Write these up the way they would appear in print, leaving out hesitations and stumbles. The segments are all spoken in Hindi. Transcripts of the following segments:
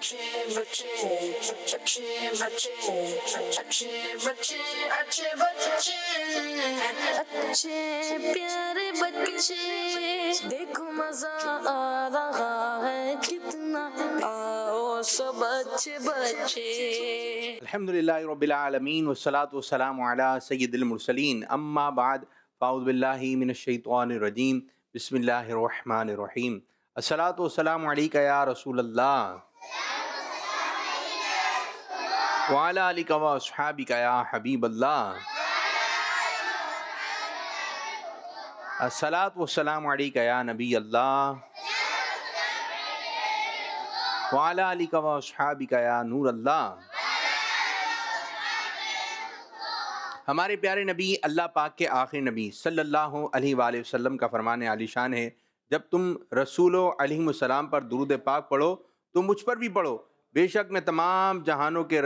अच्छे बच्चे अच्छे बच्चे अच्छे बच्चे अच्छे बच्चे अच्छे प्यारे बच्चे देखो मजा आ रहा है कितना आओ सब अच्छे बच्चे। अल्हम्दुलिल्लाहि रब्बिल आलमीन वस्सलातु वस्सलामु अला सय्यिदिल मुरसलीन अम्मा बाद फ़अऊज़ु बिल्लाहि मिनश शैतानिर रजीम बिस्मिल्लाहिर रहमानिर रहीम अस्सलातु वस्सलामु अलैका या रसूलल्लाह व अला आलिका व अस्हाबिका या हबीबल्लाह अस्सलातु वस्सलामु अलैका या नबी अल्लाह व अला आलिका व अस्हाबिका या नूर अल्लाह। हमारे प्यारे नबी अल्लाह पाक के आखिरी नबी सल्लल्लाहु अलैहि वसल्लम का फरमान आलीशान है, जब तुम रसूलों अलैहिस्सलाम पर दुरूद पाक पढ़ो तो मुझ पर भी पढ़ो, बेशक मैं तमाम जहानों के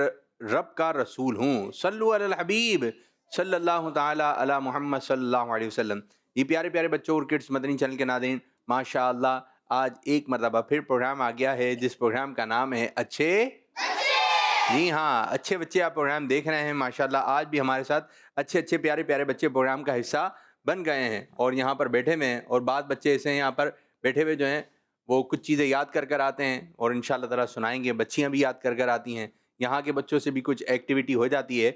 रब का रसूल हूँ। सल्लु अलल हबीब सल्लल्लाहु ताला अला मुहम्मद सल्लल्लाहु अलैहि वसल्लम। ये प्यारे प्यारे बच्चों और किड्स मदनी चैनल के नाज़रीन, माशाअल्लाह आज एक मरतबा फिर प्रोग्राम आ गया है जिस प्रोग्राम का नाम है अच्छे। जी हाँ, अच्छे बच्चे आप प्रोग्राम देख रहे हैं। माशाल्लाह आज भी हमारे साथ अच्छे अच्छे प्यारे प्यारे बच्चे प्रोग्राम का हिस्सा बन गए हैं और यहाँ पर बैठे हुए हैं। और बाद बच्चे ऐसे हैं यहाँ पर बैठे हुए जो हैं वो कुछ चीज़ें याद कर कर आते हैं और इंशाल्लाह ताला सुनाएंगे। बच्चियाँ भी याद कर कर आती हैं, यहाँ के बच्चों से भी कुछ एक्टिविटी हो जाती है।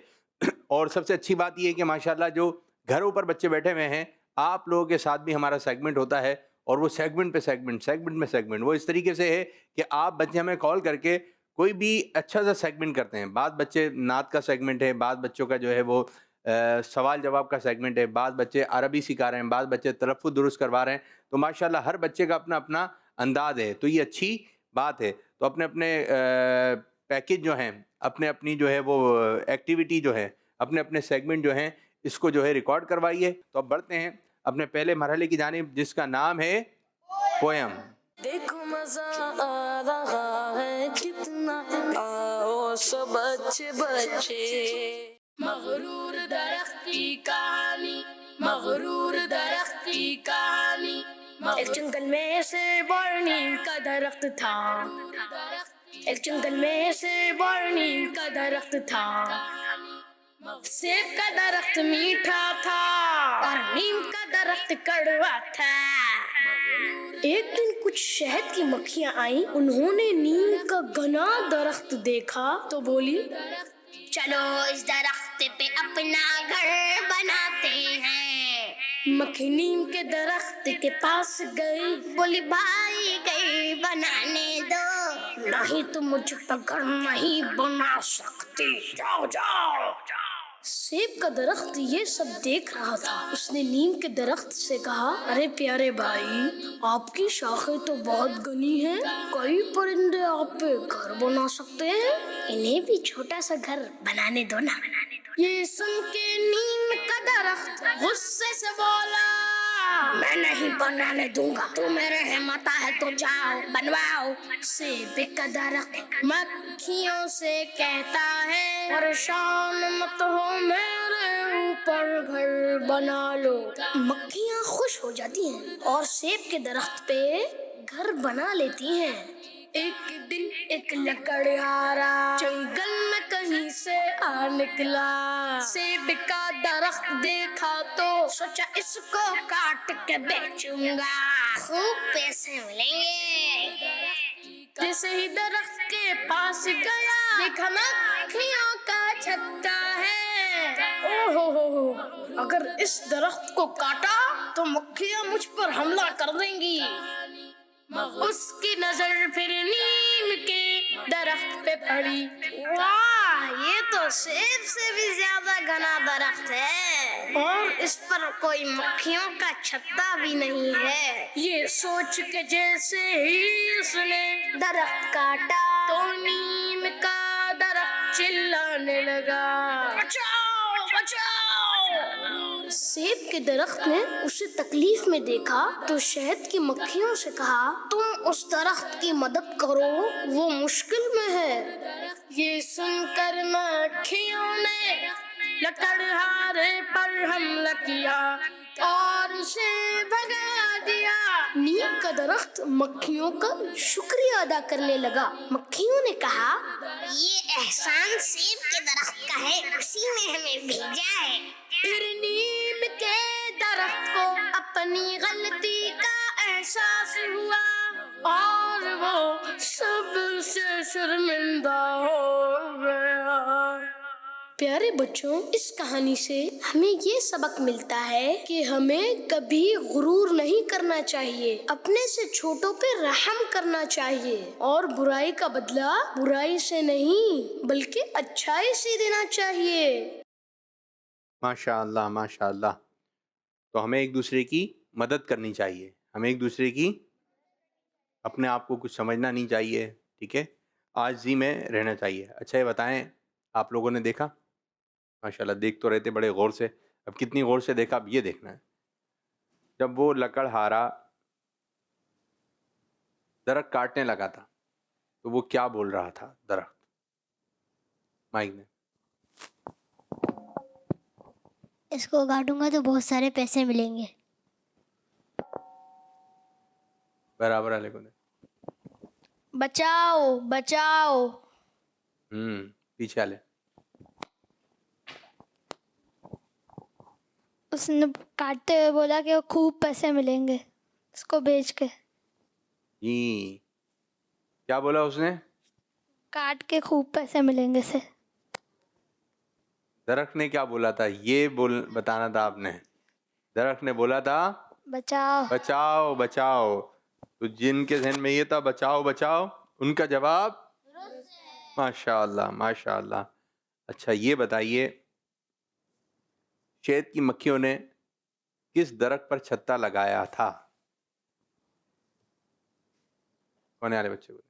और सबसे अच्छी बात ये है कि माशाल्लाह जो घरों पर बच्चे बैठे हुए हैं, आप लोगों के साथ भी हमारा सेगमेंट होता है और वो सेगमेंट पे सेगमेंट सेगमेंट में सेगमेंट वो इस तरीके से है कि आप बच्चे हमें कॉल करके कोई भी अच्छा सा सेगमेंट करते हैं। बाद बच्चे नात का सेगमेंट है, बाद बच्चों का जो है वो सवाल जवाब का सेगमेंट है, बाद बच्चे अरबी सिखा रहे हैं, बाद बच्चे तलफ़्फ़ुज़ दुरुस्त करवा रहे हैं। तो माशाल्लाह हर बच्चे का अपना अपना अंदाज़ है, तो ये अच्छी बात है। तो अपने अपने पैकेज जो हैं, अपने अपनी जो है वो एक्टिविटी जो है, अपने अपने सेगमेंट जो हैं, इसको जो है रिकॉर्ड करवाइए। तो अब बढ़ते हैं अपने पहले मरहले की जानिब जिसका नाम है पोयम। देखो मजा आ रहा है कितना आओ सब अच्छे बच्चे। मगरूर दरख्त की कहानी, मगरूर दरख्त की कहानी। एक जंगल में से बरनी का दरख्त था, एक जंगल में से बरनी का दरख्त था। सेब का दरख्त मीठा था और नीम का दरख्त कड़वा था। एक दिन कुछ शहद की मक्खियाँ आईं, उन्होंने नीम का घना दरख्त देखा तो बोली, चलो इस दरख्त पे अपना घर बनाते हैं। मक्खी नीम के दरख्त के पास गई, बोली भाई घर बनाने दो, नहीं तो मुझ पर घर नहीं बना सकती, जाओ जाओ। सेब का दरख्त ये सब देख रहा था। उसने नीम के दरख्त से कहा, अरे प्यारे भाई, आपकी शाखें तो बहुत घनी हैं, कई परिंदे आप पे घर बना सकते हैं, इन्हें भी छोटा सा घर बनाने दो ना। ये सुन के नीम का दरख्त गुस्से से बोला, मैं नहीं बनाने दूंगा, तू मेरे हिम्मत है तो जाओ बनवाओ। सेब का दरख्त मक्खियों से कहता है, परेशान मत हो, मेरे ऊपर घर बना लो। मक्खियाँ खुश हो जाती हैं और सेब के दरख्त पे घर बना लेती हैं। एक दिन एक लकड़हारा जंगल में कहीं से आ निकला। सेब का दरख्त देखा तो सोचा इसको काट के बेचूंगा, खूब पैसे मिलेंगे। जैसे ही दरख्त के पास गया, देखा मक्खियों का छत्ता है। ओहो, अगर इस दरख्त को काटा तो मक्खियाँ मुझ पर हमला कर देंगी। उसकी नजर फिर नीम के दरख्त पे पड़ी। वाह, ये तो सेब से भी ज्यादा घना दरख्त है और इस पर कोई मक्खियों का छत्ता भी नहीं है। ये सोच के जैसे ही उसने दरख्त काटा तो नीम का दरख्त चिल्लाने लगा, बचाओ बचाओ। सेब के दरख्त ने उसे तकलीफ में देखा तो शहद की मक्खियों से कहा, तुम उस दरख्त की मदद करो, वो मुश्किल में है। ये सुनकर मक्खियों ने लकड़हारे पर हमला किया और उसे भगा दिया। नीम का दरख्त मक्खियों का शुक्रिया अदा करने लगा। मक्खियों ने कहा, ये एहसान सेब के दरख्त का है, उसी ने हमें भेजा है। फिर नीम के दरख्त को अपनी गलती का एहसास हुआ और वो सबसे शर्मिंदा हो गया। प्यारे बच्चों, इस कहानी से हमें ये सबक मिलता है कि हमें कभी गुरूर नहीं करना चाहिए, अपने से छोटों पे रहम करना चाहिए और बुराई का बदला बुराई से नहीं बल्कि अच्छाई से देना चाहिए। माशाअल्लाह माशाअल्लाह। तो हमें एक दूसरे की मदद करनी चाहिए, हमें एक दूसरे की, अपने आप को कुछ समझना नहीं चाहिए, ठीक है, आजिज़ी में रहना चाहिए। अच्छा ये बताएं, आप लोगों ने देखा, माशाल्लाह देख तो रहे थे बड़े गौर से, अब कितनी गौर से देखा, अब ये देखना है। जब वो लकड़हारा दरख्त काटने लगा था तो वो क्या बोल रहा था दरख्त? माइक ने। इसको काटूंगा तो बहुत सारे पैसे मिलेंगे। बराबर वाले को दे। बचाओ बचाओ। पीछे वाले। उसने काटते हुए बोला कि खूब पैसे मिलेंगे इसको बेच के। जी, क्या बोला उसने? काट के खूब पैसे मिलेंगे से। दरख्त ने क्या बोला था ये बताना था आपने। दरख्त ने बोला था बचाओ बचाओ बचाओ। तो जिनके जहन में ये था बचाओ बचाओ, उनका जवाब माशाअल्लाह माशाअल्लाह। अच्छा ये बताइए, शहद की मक्खियों ने किस दरख्त पर छत्ता लगाया था? कौन वाले बच्चे को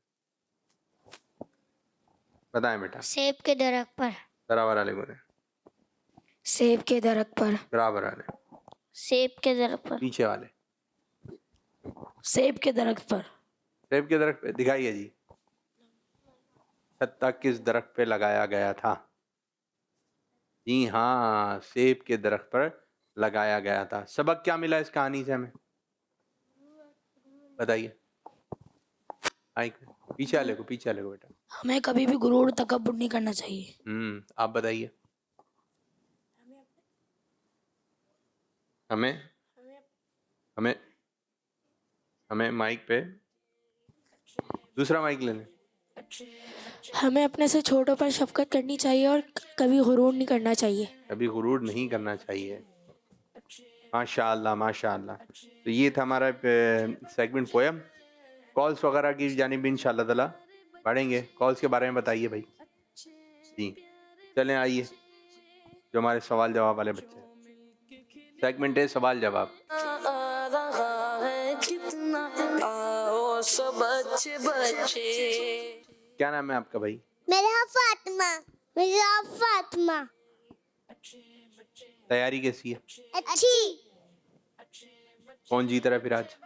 बताएं बेटा। सेब के दरख्त पर। बराबर वाले को। सेब के दरख्त पर। बराबर वाले। सेब के दरख्त पर। पीछे वाले। सेब के दरख्त पर। सेब के दरख्त पे दिखाइए जी, छत्ता किस दरख्त पे लगाया गया था? जी हाँ, सेब के दरख्त पर लगाया गया था। सबक क्या मिला इस कहानी से हमें, बताइए। पीछे वाले को, पीछे वाले को बेटा। हमें कभी भी गुरूर तकब्बुर नहीं करना चाहिए। आप बताइए। हमें हमें हमें माइक पे दूसरा माइक ले लें। हमें अपने से छोटों पर शफकत करनी चाहिए और कभी गुरूर नहीं करना चाहिए। कभी गुरूर नहीं करना चाहिए। माशाअल्लाह माशाअल्लाह। तो ये था हमारा सेगमेंट पोयम। कॉल्स वगैरह की जानिब इंशाअल्लाह ताला बढ़ेंगे। कॉल्स के बारे में बताइए भाई जी। चलें आइए, जो हमारे सवाल जवाब वाले बच्चे, सेगमेंट है सवाल जवाब। क्या नाम है आपका भाई? मेरा फातिमा। मेरा फातिमा। तैयारी कैसी है? अच्छी। कौन जीत रहा है फिर आज?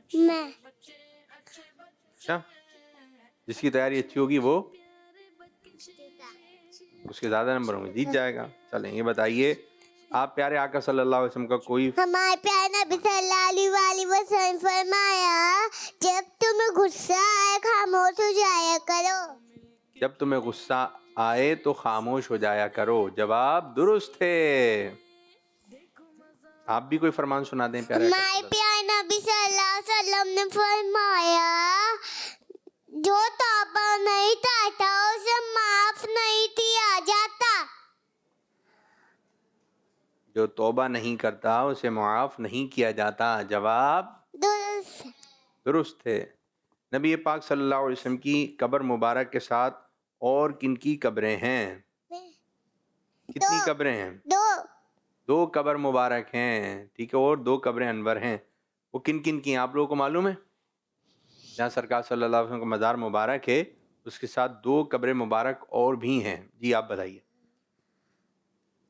मैं। अच्छा, जिसकी तैयारी अच्छी होगी वो उसके ज्यादा नंबर होंगे, जीत जाएगा। चलें ये बताइए, आप प्यारे आका सल्लल्लाहु अलैहि वसल्लम का कोई, हमारे प्यारे नबी सल्लल्लाहु अलैहि वसल्लम फरमाया, जब तुम्हें गुस्सा आए खामोश हो जाया करो। जब तुम्हें गुस्सा आए तो खामोश हो जाया करो। जवाब दुरुस्त है। आप भी कोई फरमान सुना दें प्यारे आका हमारे सल्लल्लाहु प्यारे नबी सल्लल्लाहु अलैहि वसल्लम ने फरमाया, जो तौबा नहीं करता उसे माफ नहीं किया जाता। जो तौबा नहीं करता उसे मुआफ नहीं किया जाता। जवाब दुरुस्त है। नबी पाक सल्लल्लाहु अलैहि वसल्लम की कब्र मुबारक के साथ और किनकी कब्रें हैं? कितनी कब्रें हैं? दो कब्र मुबारक हैं, ठीक है, और दो कब्रें अनवर हैं। वो किन किन की हैं आप लोगों को मालूम है? जहाँ सरकार सल्लल्लाहु अलैहि वसल्लम का मज़ार मुबारक है उसके साथ दो कब्रें मुबारक और भी हैं। जी आप बताइए।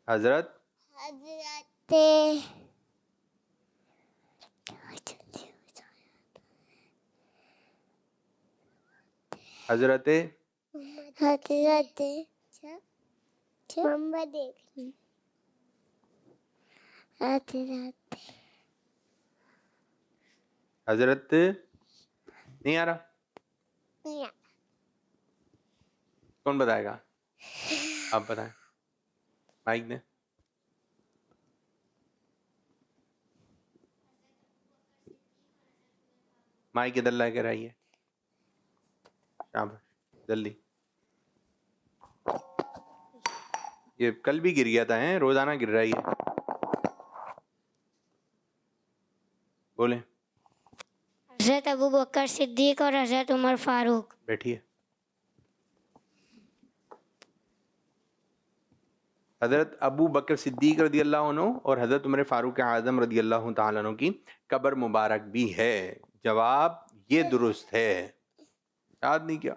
हजरत हजरत मोहम्मद हजरत हजरत नहीं आ रहा, मियां। कौन बताएगा? आप बताएं, माइक ने। माइक इधर ला कर आइए, शाबाश, जल्दी। ये कल भी गिर गया था, है रोजाना गिर रहा है ये। बोले। हजरत अबू बकर सिद्दीक और हजरत उमर फारूक। बैठिए। हजरत अबू बकर सिद्दीक रदी अल्लाह अन्हु और हजरत उमर फारूक आजम रदी अल्लाह तआला अन्हु की कब्र मुबारक भी है। जवाब ये दुरुस्त है। याद नहीं क्या?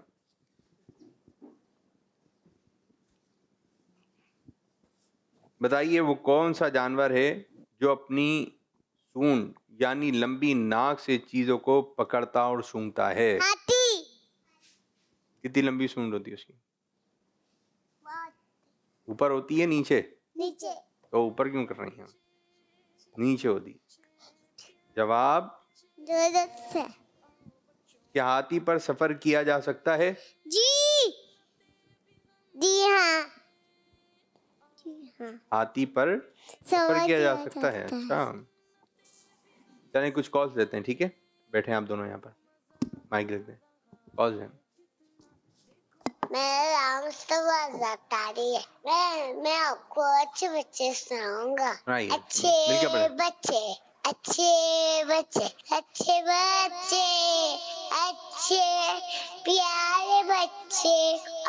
बताइए वो कौन सा जानवर है जो अपनी सूंड यानी लंबी नाक से चीजों को पकड़ता और सूंघता है? हाथी। कितनी लंबी सूंड होती है उसकी? ऊपर होती है नीचे? नीचे। तो ऊपर क्यों कर रही हैं? नीचे होती। जवाब दुरुस्त है। क्या हाथी पर सफर किया जा सकता है? जी जी हाँ, जी हाँ। हाथी पर सफर किया जा सकता है। अच्छा, चलिए कुछ कॉल्स लेते हैं, ठीक है? बैठे हैं आप दोनों यहाँ पर, माइक लेते हैं, कॉल्स हैं। मेरा नाम मुस्तफा ज़कारी है। मैं आपको अच्छे बच्चे सुनाऊंगा। सुनाइए, अच्छे मिलके पढ़ें। बच्चे, अच्छे बच्चे, अच्छे बच्चे, अच्छे प्यारे बच्चे,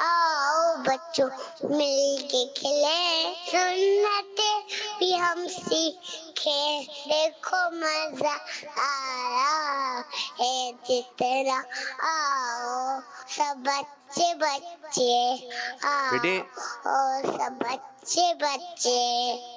आओ बच्चों मिलके खेलें, सुन्नते भी हम सीखे, देखो मजा आ रहा है जितना, आओ सब बच्चे बच्चे, आओ बेटे। और सब बच्चे बच्चे,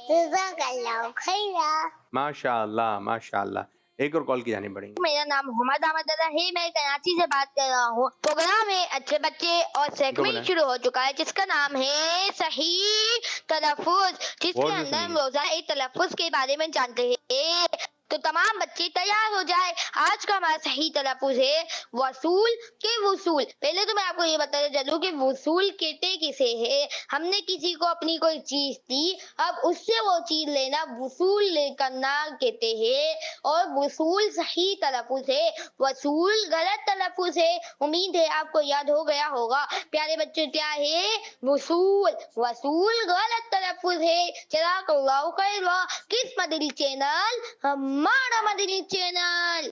जज़ाकल्लाह खैरा। माशाअल्लाह माशाअल्लाह। एक और कॉल की जानी पड़ेगी। मेरा नाम मोहम्मद अहमद है, मैं कराची से बात कर रहा हूँ। प्रोग्राम में अच्छे बच्चे और सेगमेंट शुरू हो चुका है जिसका नाम है सही तलफ्फुज, जिसके बोल अंदर हम सुनिए। रोजाना एक तलफ्फुज के बारे में जानते हैं। तो तमाम बच्चे तैयार हो जाए। आज का हमारा सही तलफ्फुज है वसूल के वसूल। पहले तो मैं आपको ये बताना चलूं कि वसूल कहते किसे है। हमने किसी को अपनी कोई चीज दी, अब उससे वो चीज लेना वसूल करना कहते हैं। और वसूल सही तलफ्फुज है, वसूल गलत तलफ्फुज है। उम्मीद है आपको याद हो गया होगा। प्यारे बच्चों, क्या है? वसूल। वसूल गलत तलफ्फुज है। जज़ाकल्लाहु खैरा। किस मदनी चैनल? हमारा मदनी चैनल।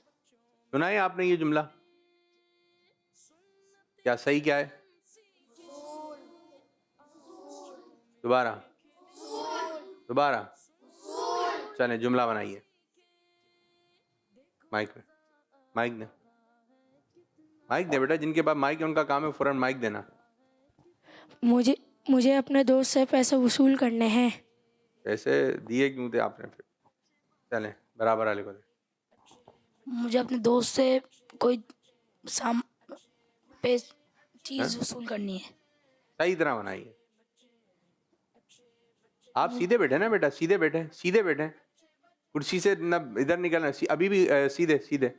सुना है आपने ये जुमला? क्या सही क्या है? दोबारा दोबारा। चले जुमला बनाइए। माइक में, माइक दे, माइक दे बेटा। जिनके पास माइक है उनका काम है फौरन माइक देना। मुझे अपने दोस्त से पैसे वसूल करने हैं। पैसे दिए क्यों थे आपने फिर? चले बराबर वाले को दे। मुझे अपने दोस्त से कोई चीज़ हाँ? वसूल करनी है। सही तरह बनाइए। आप सीधे बैठे ना बेटा, सीधे बैठे, सीधे बैठे, कुर्सी से न इधर निकलना। अभी भी सीधे सीधे,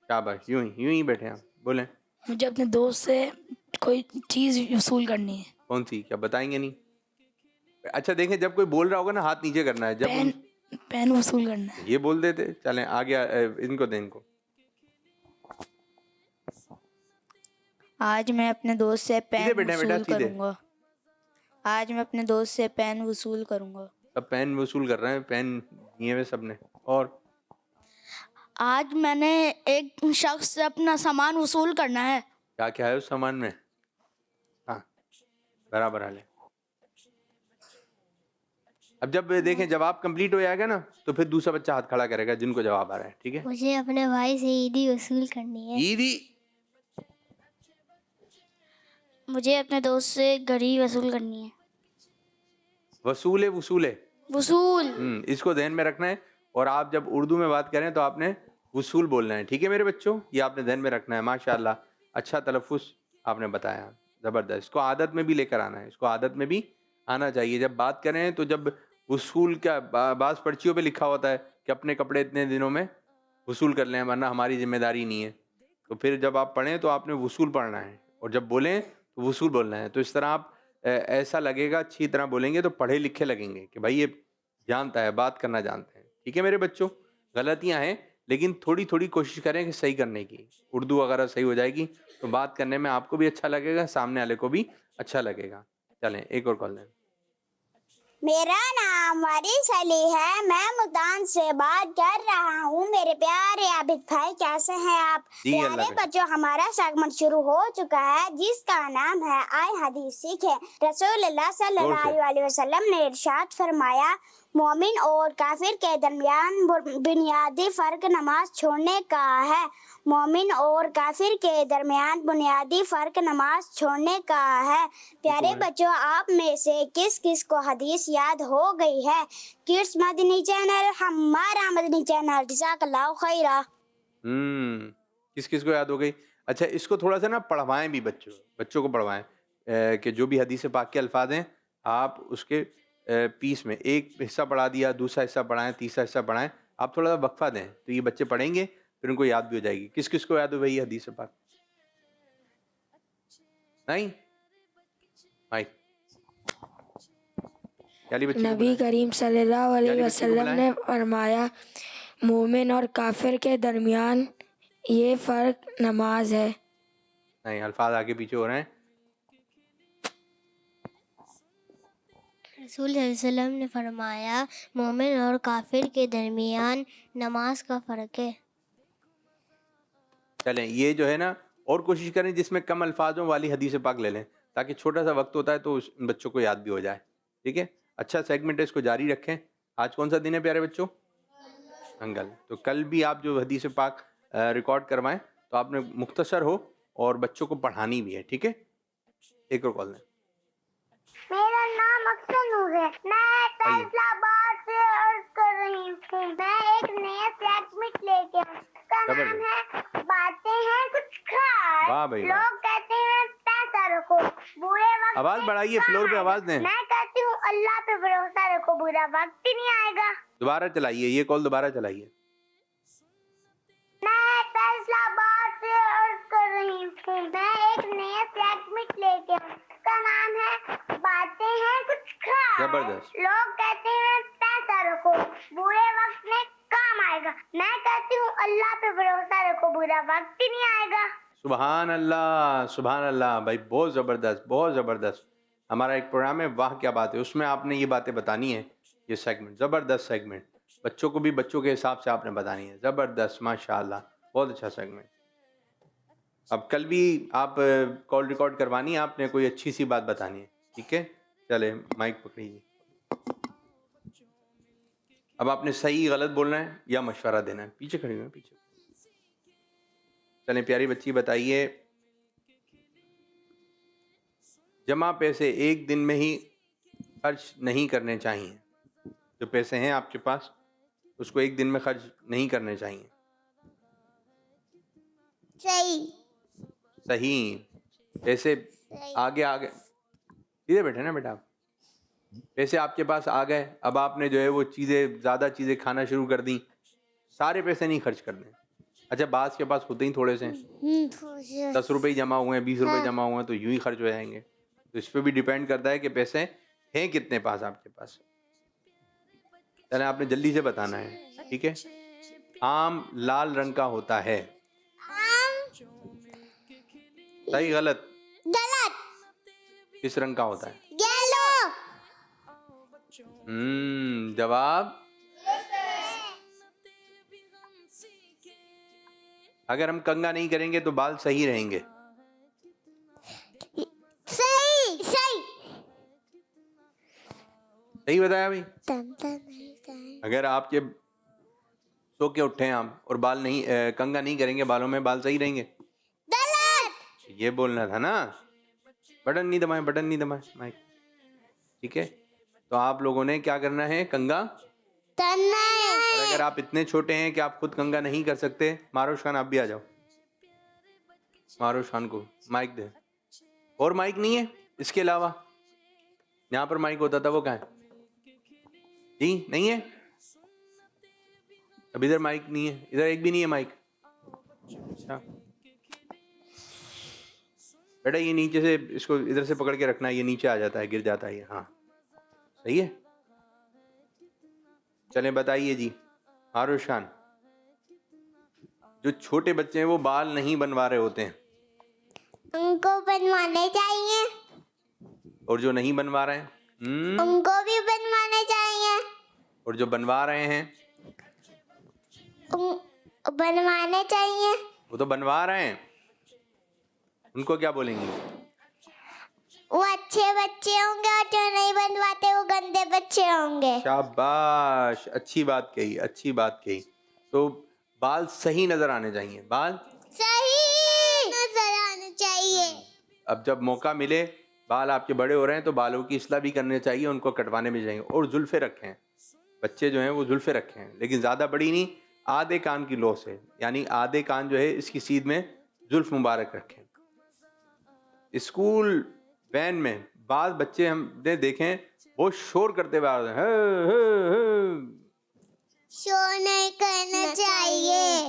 शाबाश, यूं ही बैठे आप। बोले। मुझे अपने दोस्त से कोई चीज़ वसूल करनी है। कौन सी? क्या बताएंगे नहीं? अच्छा देखें, जब कोई बोल रहा होगा ना हाथ नीचे करना है। जब पेन वसूल करना है। ये बोल देते। चलें आगे, इनको दें, इनको। आज मैं अपने दोस्त से पेन सीधे बैठे बेटा, वसूल सीधे। करूंगा। आज मैं अपने दोस्त से पेन वसूल करूंगा। सब पेन वसूल कर रहे हैं, पेन दिए हुए सबने। और आज मैंने एक शख्स से अपना सामान वसूल करना है। क्या क्या है उस सामान में? हाँ, बराबर हाल है। अब जब देखें जवाब कंप्लीट हो जाएगा ना तो फिर दूसरा बच्चा हाथ खड़ा करेगा जिनको जवाब आ रहा है, ठीक है? मुझे अपने भाई से ईदी वसूल करनी है। ईदी। मुझे अपने दोस्त से घड़ी वसूल करनी है। वसूल है, वसूल है, वसूल। इसको ध्यान में रखना है। और आप जब उर्दू में बात करें तो आपने वसूल बोलना है, ठीक है मेरे बच्चों? ये आपने ध्यान में रखना है। माशाल्लाह, अच्छा तलफ्फुज आपने बताया, ज़बरदस्त। इसको आदत में भी लेकर आना है, इसको आदत में भी आना चाहिए। जब बात करें तो जब वसूल क्या बास पर्चियों पे लिखा होता है कि अपने कपड़े इतने दिनों में वसूल कर लें, वरना हमारी जिम्मेदारी नहीं है। तो फिर जब आप पढ़ें तो आपने वसूल पढ़ना है, और जब बोलें तो वसूल बोलना है। तो इस तरह आप ऐसा लगेगा, अच्छी तरह बोलेंगे तो पढ़े लिखे लगेंगे कि भाई ये जानता है, बात करना जानते हैं। ठीक है मेरे बच्चों, गलतियां हैं लेकिन थोड़ी थोड़ी कोशिश करें कि सही करने की। उर्दू वगैरह सही हो जाएगी तो बात करने में आपको भी अच्छा लगेगा, सामने वाले को भी अच्छा लगेगा। चलें एक और कॉल लें। मेरा नाम वारिस अली है, मैं मुल्तान से बात कर रहा हूँ। मेरे प्यारे आबिद भाई, कैसे हैं आप? जी, अल्लाह प्यारे का बच्चों, हमारा सेगमेंट शुरू हो चुका है जिसका नाम है आए हदीस सीखे। रसूलुल्लाह सल्लल्लाहु अलैहि वसल्लम ने इरशाद फरमाया, मोमिन और काफिर के दरमियान बुनियादी फर्क नमाज छोड़ने का है। मोमिन और काफिर के दरमियान बुनियादी फर्क नमाज छोड़ने का है। प्यारे बच्चों, आप में से किस किस को हदीस याद हो गई है? किड्स मदनी चैनल, हमारा मदनी चैनल, जज़ाकल्लाहु खैरा। किस किस को याद हो गई? अच्छा, इसको थोड़ा सा ना पढ़वाएं भी, बच्चों को पढ़वाएं कि जो भी हदीस पाक के अल्फाज हैं आप उसके पीस में एक हिस्सा पढ़ा दिया, दूसरा हिस्सा पढ़ाएं, तीसरा हिस्सा पढ़ाएं। आप थोड़ा सा वक्फा दें तो ये बच्चे पढ़ेंगे, फिर उनको याद भी हो जाएगी। किस किस को याद हो गई हदीस पाक? नहीं भाई, नबी करीम सल्लल्लाहु अलैहि वसल्लम ने फरमाया, मोमिन और काफिर के दरमियान ये फ़र्क नमाज है। नहीं, अल्फाज आगे पीछे हो रहे हैं। रसूल सल्लल्लाहु अलैहि वसल्लम ने फरमाया, मोमिन और काफिर के दरमियान नमाज का फ़र्क है। चलें, ये जो है ना, और कोशिश करें जिसमें कम अल्फाजों वाली हदीस पाक ले लें, ताकि छोटा सा वक्त होता है तो उन बच्चों को याद भी हो जाए। ठीक है, अच्छा सेगमेंट है, इसको जारी रखें। आज कौन सा दिन है प्यारे बच्चों? मंगल। तो कल भी आप जो हदीस पाक रिकॉर्ड करवाएं तो आपने मुख्तसर हो और बच्चों को पढ़ानी भी है। ठीक है, एक और कॉल लें। मेरा नाम अक्सर नूर है, मैं फैसलाबाद से अर्ज कर रही हूँ। मैं एक नया सेगमेंट लेके आऊँ, उसका नाम है बातें हैं कुछ खास। वाह भाई वाह। लोग कहते हैं पैसा रखो, बुरे वक्त आवाज बढ़ाइए, फ्लोर पे आवाज दें। मैं कहती हूँ अल्लाह पे भरोसा रखो, बुरा वक्त ही नहीं आएगा। दोबारा चलाइए, ये कॉल दोबारा चलाइए। मैं फैसलाबाद से अर्ज कर रही हूँ। मैं एक नया सेगमेंट लेके आऊँ, उसका नाम है बातें हैं कुछ खास। जबरदस्त। लोग कहते हैं पैसा रखो, बुरे वक्त में काम आएगा। मैं कहती हूँ अल्लाह पे भरोसा रखो, बुरा वक्त ही नहीं आएगा। सुभान अल्लाह, सुभान अल्लाह भाई, बहुत ज़बरदस्त, बहुत ज़बरदस्त। हमारा एक प्रोग्राम है वाह क्या बात है, उसमें आपने ये बातें बतानी है। ये सेगमेंट ज़बरदस्त सेगमेंट, बच्चों को भी बच्चों के हिसाब से आपने बतानी है। ज़बरदस्त, माशाल्लाह, बहुत अच्छा सेगमेंट। अब कल भी आप कॉल रिकॉर्ड करवानी है, आपने कोई अच्छी सी बात बतानी है। ठीक है, चले माइक पकड़िए। अब आपने सही गलत बोलना है या मशवरा देना है। पीछे खड़ी हुई है, पीछे। चलें प्यारी बच्ची, बताइए, जमा पैसे एक दिन में ही खर्च नहीं करने चाहिए। जो पैसे हैं आपके पास उसको एक दिन में खर्च नहीं करने चाहिए। सही सही। पैसे आगे आगे सीधे बैठे ना बेटा आप। पैसे आपके पास आ गए, अब आपने जो है वो चीज़ें, ज़्यादा चीज़ें खाना शुरू कर दी। सारे पैसे नहीं खर्च करने। अच्छा, बास के पास होते ही थोड़े से 10 रुपये ही जमा हुए हैं, 20 रुपये जमा हुए हैं, तो यूं ही खर्च हो जाएंगे। तो इस पर भी डिपेंड करता है कि पैसे हैं कितने पास आपके पास। चले, आपने जल्दी से बताना है। ठीक है, आम लाल रंग का होता है। सही गलत? गलत। किस रंग का होता है? येलो। जवाब, अगर हम कंघा नहीं करेंगे तो बाल सही रहेंगे। सही सही सही बताया भाई। अगर आप जब सो के उठे आप और बाल नहीं कंघा नहीं करेंगे बालों में, बाल सही रहेंगे? गलत। ये बोलना था ना। बटन नहीं दबाएं, बटन नहीं दबाएं माइक। ठीक है, तो आप लोगों ने क्या करना है? कंघा करना है। और अगर आप इतने छोटे हैं कि आप खुद कंघा नहीं कर सकते, मारूश खान आप भी आ जाओ। मारूश खान को माइक दे। और माइक नहीं है इसके अलावा? यहाँ पर माइक होता था, वो कहाँ है? जी नहीं है? अब इधर माइक नहीं है, इधर एक भी नहीं है माइक। अच्छा बेटा ये नीचे से इसको इधर से पकड़ के रखना, ये नीचे आ जाता है, गिर जाता है ये। हाँ सही है। चलें बताइए जी आरुष खान, जो छोटे बच्चे हैं वो बाल नहीं बनवा रहे होते हैं, उनको बनवाने चाहिए। और जो नहीं बनवा रहे हैं उनको भी बनवाने चाहिए। और जो बनवा रहे हैं बनवाने चाहिए। वो तो बनवा रहे हैं, उनको क्या बोलेंगे? वो अच्छे बच्चे होंगे और जो नहीं बनवाते वो गंदे बच्चे होंगे। शाबाश, अच्छी बात कही, अच्छी बात कही। तो बाल सही नजर आने चाहिए, बाल सही नजर आने चाहिए। अब जब मौका मिले, बाल आपके बड़े हो रहे हैं तो बालों की इस्लाह भी करनी चाहिए, उनको कटवाने भी चाहिए। और जुल्फे रखें, बच्चे जो हैं वो जुल्फे रखें, लेकिन ज़्यादा बड़ी नहीं, आधे कान की लो से, यानी आधे कान जो है इसकी सीध में जुल्फ मुबारक रखें। स्कूल वैन में बाद बच्चे हमने देखें वो शोर करते हुए आ रहे हैं, शोर नहीं करना चाहिए।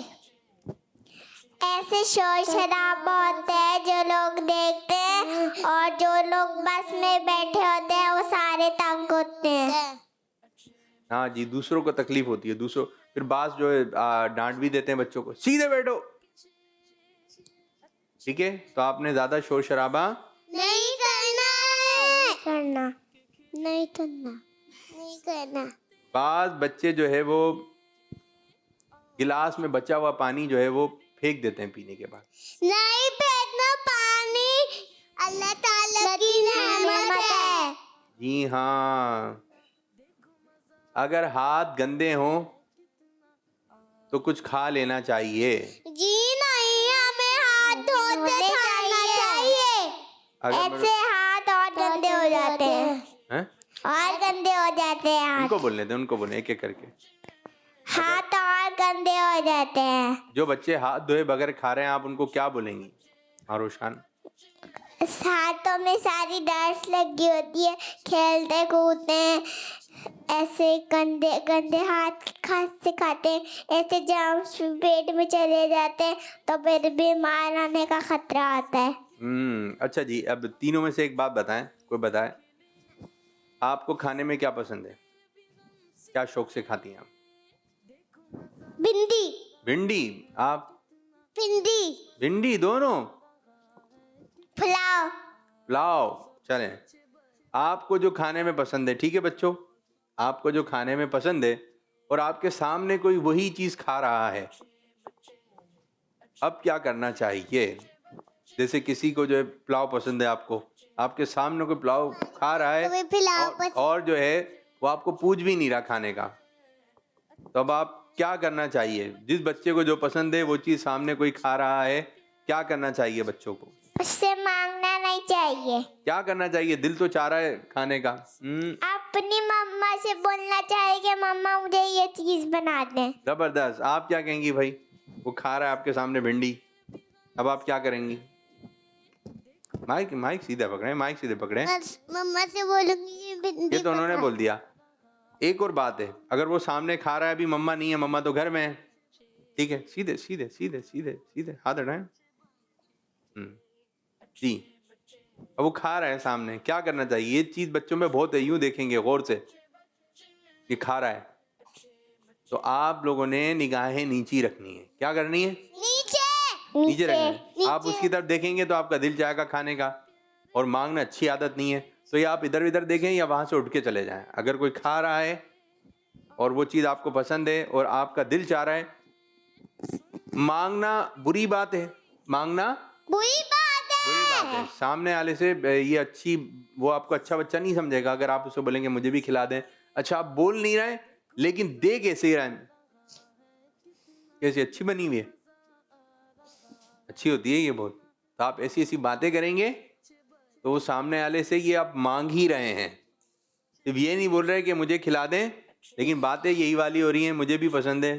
ऐसे शोर शराबा होता है, जो लोग देखते हैं और जो लोग बस में बैठे होते हैं वो सारे तंग होते हैं। हाँ जी, दूसरों को तकलीफ होती है, दूसरों फिर बास जो है डांट भी देते हैं बच्चों को, सीधे बैठो। ठीक है, तो आपने ज्यादा शोर शराबा नहीं करना है। करना नहीं करना नहीं करना। बास बच्चे जो है वो गिलास में बचा हुआ पानी जो है वो फेंक देते हैं पीने के बाद। नहीं फेंकना, पानी अल्लाह ताला की नेमत है। जी हाँ, अगर हाथ गंदे हों तो कुछ खा लेना चाहिए। जी नहीं, हमें हाथ धोते खाना चाहिए। ऐसे हाथ और गंदे हो जाते हैं, और गंदे हो जाते हैं हाथ। उनको बोलने दे, उनको बोलने एक एक करके। हाथ और गंदे हो जाते हैं। जो बच्चे हाथ धोए बगैर खा रहे हैं आप उनको क्या बोलेंगी आरुष खान? हाथों में सारी डस्ट लगी होती है, खेलते कूदते हैं, ऐसे गंदे गंदे हाथ से खाते हैं, ऐसे जर्म्स पेट में चले जाते हैं तो फिर बीमार होने का खतरा आता है। अच्छा जी, अब तीनों में से एक बात बताएं, कोई बताए आपको खाने में क्या पसंद है, क्या शौक से खाती हैं आप? भिंडी। भिंडी? आप? भिंडी। भिंडी दोनों? पुलाव। पुलाव। चलें, आपको जो खाने में पसंद है, ठीक है बच्चों, आपको जो खाने में पसंद है और आपके सामने कोई वही चीज खा रहा है, अब क्या करना चाहिए? जैसे किसी को जो है पुलाव पसंद है, आपको आपके सामने कोई पुलाव खा रहा है और जो है वो आपको पूछ भी नहीं रहा खाने का, तो अब आप क्या करना चाहिए? जिस बच्चे को जो पसंद है वो चीज सामने कोई खा रहा है, क्या करना चाहिए बच्चों को? उससे मांगना नहीं चाहिए। क्या करना चाहिए? दिल तो चाह रहा है खाने का। अपनी मम्मा से बोलना चाहिए कि मम्मा मुझे ये चीज बना दे। जबरदस्त। आप क्या कहेंगी भाई? वो खा रहा है आपके सामने भिंडी, अब आप क्या करेंगी? माइक माइक सीधे पकड़े, माइक सीधे पकड़े। मम्मा से बोलूंगी ये तो उन्होंने बोल दिया। एक और बात है, अगर वो सामने खा रहा है, अभी मम्मा नहीं है, मम्मा तो घर में है, ठीक है, सीधे सीधे सीधे सीधे सीधे हाथ हटाएं। जी, अब वो खा रहा है सामने, क्या करना चाहिए? ये चीज बच्चों में बहुत है, यूं देखेंगे गौर से, ये खा रहा है, तो आप लोगों ने निगाहें नीचे रखनी है। क्या करनी है? नीचे रखनी है। आप उसकी तरफ देखेंगे तो आपका दिल चाहेगा खाने का, और मांगना अच्छी आदत नहीं है, तो ये आप इधर इधर देखें या वहां से उठ के चले जाएं। अगर कोई खा रहा है और वो चीज आपको पसंद है और आपका दिल चाह रहा है, मांगना बुरी बात है, मांगना बुरी बात है। सामने वाले से ये अच्छी, वो आपको अच्छा बच्चा नहीं समझेगा अगर आप उसको बोलेंगे मुझे भी खिला दें। अच्छा, आप बोल नहीं रहे लेकिन दे कैसे रहे हैं? कैसी अच्छी बनी हुई है, अच्छी होती है ये बहुत, तो आप ऐसी ऐसी बातें करेंगे तो वो सामने वाले से ये आप मांग ही रहे हैं। सिर्फ ये नहीं बोल रहे कि मुझे खिला दें, लेकिन बातें यही वाली हो रही हैं, मुझे भी पसंद है,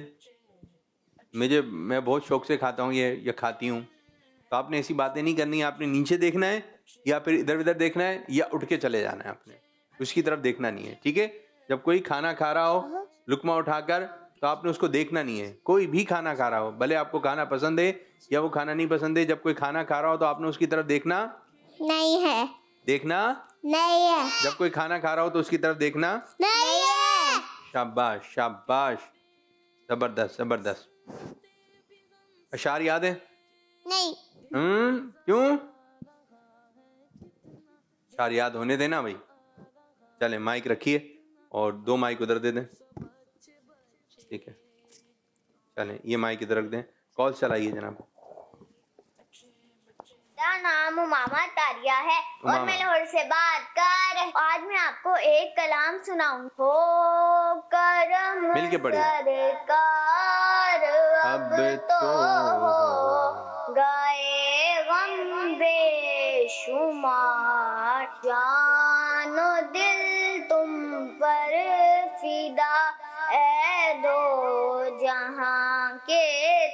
मैं बहुत शौक से खाता हूँ ये या खाती हूँ। तो आपने ऐसी बातें नहीं करनी है, आपने नीचे देखना है या फिर इधर उधर देखना है या उठ के चले जाना है, आपने उसकी तरफ देखना नहीं है। ठीक है, जब कोई खाना खा रहा हो लुकमा उठाकर, तो आपने उसको देखना नहीं है। कोई भी खाना खा रहा हो, भले आपको खाना पसंद है या वो खाना नहीं पसंद है, जब कोई खाना खा रहा हो तो आपने उसकी तरफ देखना नहीं है। देखना नहीं है। जब कोई खाना खा रहा हो तो उसकी तरफ देखना नहीं है। शाबाश शाबाश, जबरदस्त जबरदस्त। अशार याद है? नहीं। क्यों? अशार याद होने देना भाई। चले माइक रखिए और 2 माइक उधर दे दें, ठीक है। चलें ये माइक इधर रख दें, कॉल चलाइए जनाब। मेरा नाम उमामा तारिया है और उमामा। मैं लाहौर से बात कर रही। आज मैं आपको एक कलाम सुनाऊं। हो करम मिल के पढ़िए। सरकार अब तो हो गए गम बेशुमार, जानो दिल तुम पर फिदा, ए दो जहां के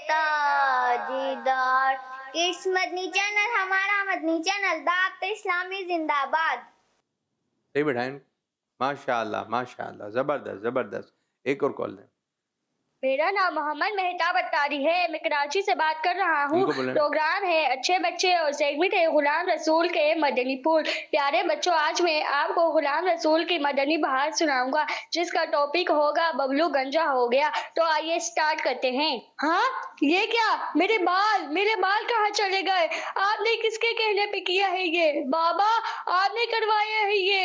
ताजदार। किस मदनी चैनल, हमारा मदनी चैनल दावत इस्लामी जिंदाबाद। सही बैठाएं, माशाअल्लाह माशाअल्लाह, जबरदस्त जबरदस्त। एक और कॉल दें। मेरा नाम मोहम्मद मेहताब अत्तारी है, मैं कराची से बात कर रहा हूँ। उनको बोलें। प्रोग्राम है अच्छे बच्चे और सेगमेंट है गुलाम रसूल के मदनीपुर। प्यारे बच्चों, आज मैं आपको गुलाम रसूल की मदनी बहार सुनाऊंगा, जिसका टॉपिक होगा बबलू गंजा हो गया। तो आइए स्टार्ट करते हैं। हाँ, ये क्या? मेरे बाल कहाँ चले गए? आपने किसके कहने पे किया है ये? बाबा, आपने करवाया है ये?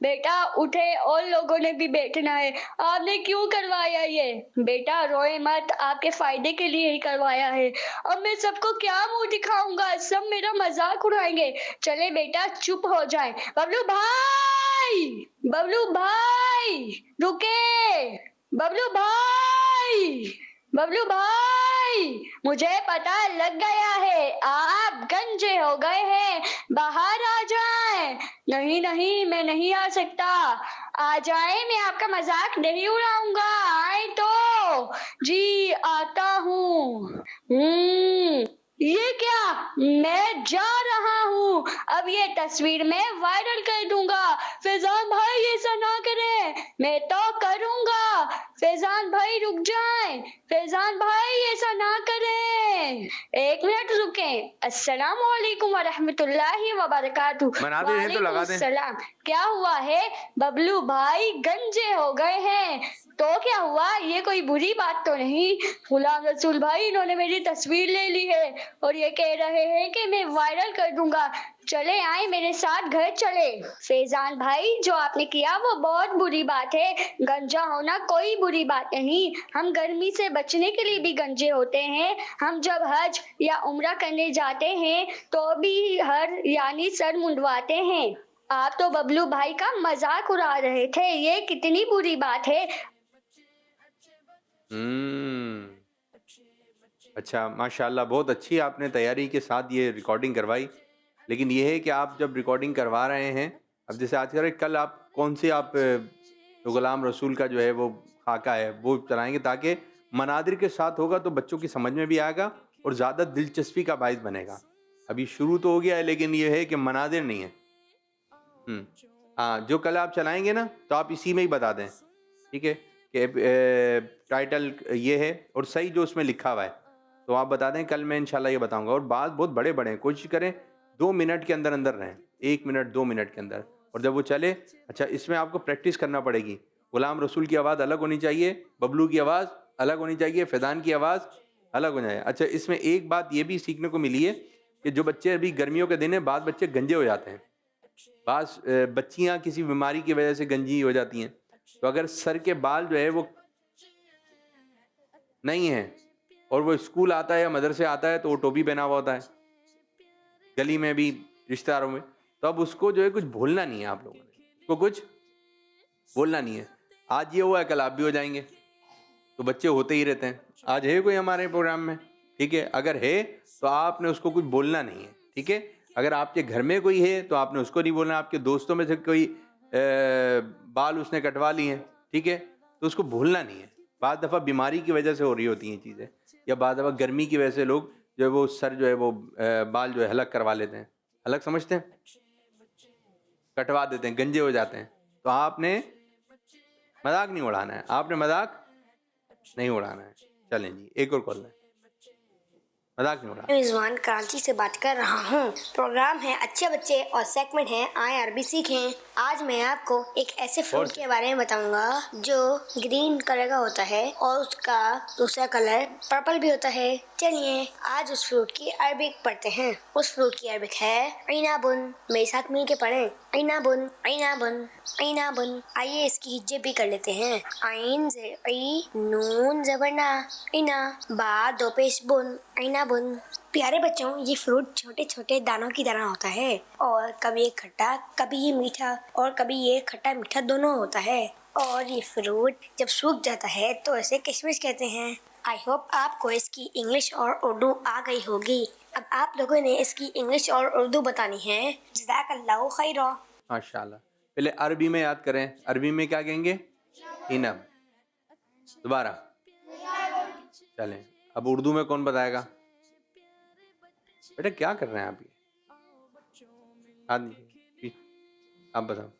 बेटा उठे, और लोगों ने भी बैठना है। आपने क्यों करवाया ये? बेटा रोए मत, आपके फायदे के लिए ही करवाया है। अब मैं सबको क्या मुंह दिखाऊंगा, सब मेरा मजाक उड़ाएंगे। चले बेटा चुप हो जाए। बबलू भाई रुके। बबलू भाई, मुझे पता लग गया है आप गंजे हो गए हैं, बाहर आ जाएं। नहीं, मैं नहीं आ सकता। आ जाए, मैं आपका मजाक नहीं उड़ाऊंगा। आए तो जी आता हूँ। ये क्या? मैं जा रहा हूँ, अब ये तस्वीर मैं वायरल कर दूंगा। फैजान भाई ऐसा ना करें, मैं तो करूंगा। फैजान भाई रुक जाएं, फैजान भाई ऐसा ना करें। 1 मिनट रुकें। अस्सलामु अलैकुम वरहमतुल्लाहि वबरकातुहू। मनाते हैं तो लगा दें। सलाम। क्या हुआ है? बबलू भाई गंजे हो गए हैं तो क्या हुआ? ये कोई बुरी बात तो नहीं। गुलाम रसूल भाई इन्होंने मेरी तस्वीर ले ली है और ये कह रहे हैं कि मैं वायरल कर दूंगा। चले आए मेरे साथ घर चले। फैजान भाई, जो आपने किया वो बहुत बुरी बात है। गंजा होना कोई बुरी बात नहीं। हम गर्मी से बचने के लिए भी गंजे होते हैं। हम जब हज या उम्रा करने जाते हैं तो भी यानी सर मुंडवाते हैं। आप तो बबलू भाई का मजाक उड़ा रहे थे, ये कितनी बुरी बात है। अच्छा माशाल्लाह, बहुत अच्छी आपने तैयारी के साथ ये रिकॉर्डिंग करवाई। लेकिन ये है कि आप जब रिकॉर्डिंग करवा रहे हैं, अब जैसे आज कल आप कौन से आप तो गुलाम रसूल का जो है वो खाका है वो चलाएंगे, ताकि मनादिर के साथ होगा तो बच्चों की समझ में भी आएगा और ज़्यादा दिलचस्पी का बाइस बनेगा। अभी शुरू तो हो गया है, लेकिन ये है कि मनादिर नहीं है। हाँ, जो कल आप चलाएंगे ना तो आप इसी में ही बता दें, ठीक है, कि टाइटल ये है और सही जो उसमें लिखा हुआ है तो आप बता दें। कल मैं इंशाल्लाह ये बताऊंगा। और बात बहुत बड़े बड़े हैं, कोशिश करें 2 मिनट के अंदर अंदर रहें, 1 मिनट 2 मिनट के अंदर। और जब वो चले, अच्छा इसमें आपको प्रैक्टिस करना पड़ेगी। गुलाम रसूल की आवाज़ अलग होनी चाहिए, बबलू की आवाज़ अलग होनी चाहिए, फैजान की आवाज़ अलग होनी चाहिए। अच्छा, इसमें एक बात ये भी सीखने को मिली है कि जो बच्चे अभी गर्मियों के दिन है, बाद बच्चे गंजे हो जाते हैं। बास बच्चियां किसी बीमारी की वजह से गंजी हो जाती हैं। तो अगर सर के बाल जो है वो नहीं है और वो स्कूल आता है या मदरसे आता है तो वो टोपी पहना हुआ होता है, गली में भी रिश्तेदारों में, तो अब उसको जो है कुछ भूलना नहीं है। आप लोगों ने उसको कुछ बोलना नहीं है। आज ये हुआ है, कल आप भी हो जाएंगे। तो बच्चे होते ही रहते हैं। आज है कोई हमारे प्रोग्राम में, ठीक है, अगर है तो आपने उसको कुछ बोलना नहीं है, ठीक है। अगर आपके घर में कोई है तो आपने उसको नहीं बोलना। आपके दोस्तों में से कोई बाल उसने कटवा लिए हैं, ठीक है, तो उसको भूलना नहीं है। बाद दफ़ा बीमारी की वजह से हो रही होती हैं चीज़ें, या बाद दफ़ा गर्मी की वजह से लोग जो है वो सर जो है वो बाल जो है हलक करवा लेते हैं। हलक समझते हैं, कटवा देते हैं, गंजे हो जाते हैं। तो आपने मजाक नहीं उड़ाना है, आपने मजाक नहीं उड़ाना है। चलें जी, एक और कॉल लें। मजाक नहीं उड़ाना। रिजवान कराची से बात कर रहा हूँ। प्रोग्राम है अच्छे बच्चे और सेगमेंट है आए अरबी सीखें। आज मैं आपको एक ऐसे फ्रूट के बारे में बताऊंगा जो ग्रीन कलर का होता है और उसका दूसरा कलर पर्पल भी होता है। चलिए आज उस फ्रूट की अरबिक पढ़ते हैं। उस फ्रूट की अरबिक है इनाबुन। मेरे साथ मिल के पढ़ें, इनाबुन इनाबुन इनाबुन। आइए इसकी हिज्जे भी कर लेते हैं। आइन जे ई, नून जबरना, इना, बा दो पेश बुन, इनाबुन। प्यारे बच्चों, ये फ्रूट छोटे छोटे दानों की तरह होता है और कभी ये खट्टा, कभी ये मीठा और कभी ये खट्टा मीठा दोनों होता है। और ये फ्रूट जब सूख जाता है तो इसे किशमिश कहते हैं। आई होप आपको इसकी इंग्लिश और उर्दू आ गई होगी। अब आप लोगों ने इसकी इंग्लिश और उर्दू बतानी है। जज़ाकल्लाहु खैरा। माशाल्लाह। पहले अरबी में याद करें, अरबी में क्या कहेंगे? इनब। दोबारा चलें, अब उर्दू में कौन बताएगा? बेटा क्या कर रहे हैं आप? ये आप बताओ,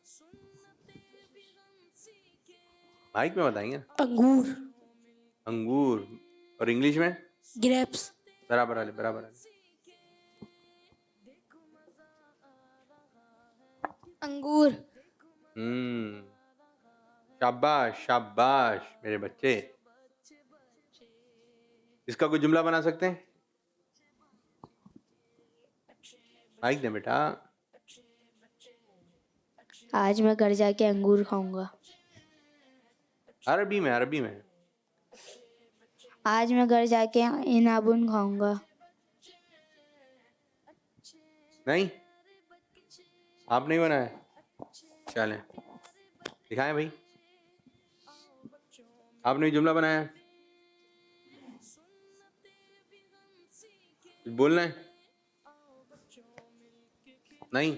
माइक में बताएंगे। अंगूर, अंगूर। और इंग्लिश में? ग्रेप्स। बराबर वाले, बराबर वाले। अंगूर। शाबाश शाबाश मेरे बच्चे। इसका कोई जुमला बना सकते हैं? माइक दे बेटा। आज मैं घर जाके अंगूर खाऊंगा। अरबी में, अरबी में। आज मैं घर जाके इनाबुन खाऊंगा। नहीं, आप नहीं बनाया? चलें दिखाएं भाई, आपने जुमला बनाया? बोलना है? नहीं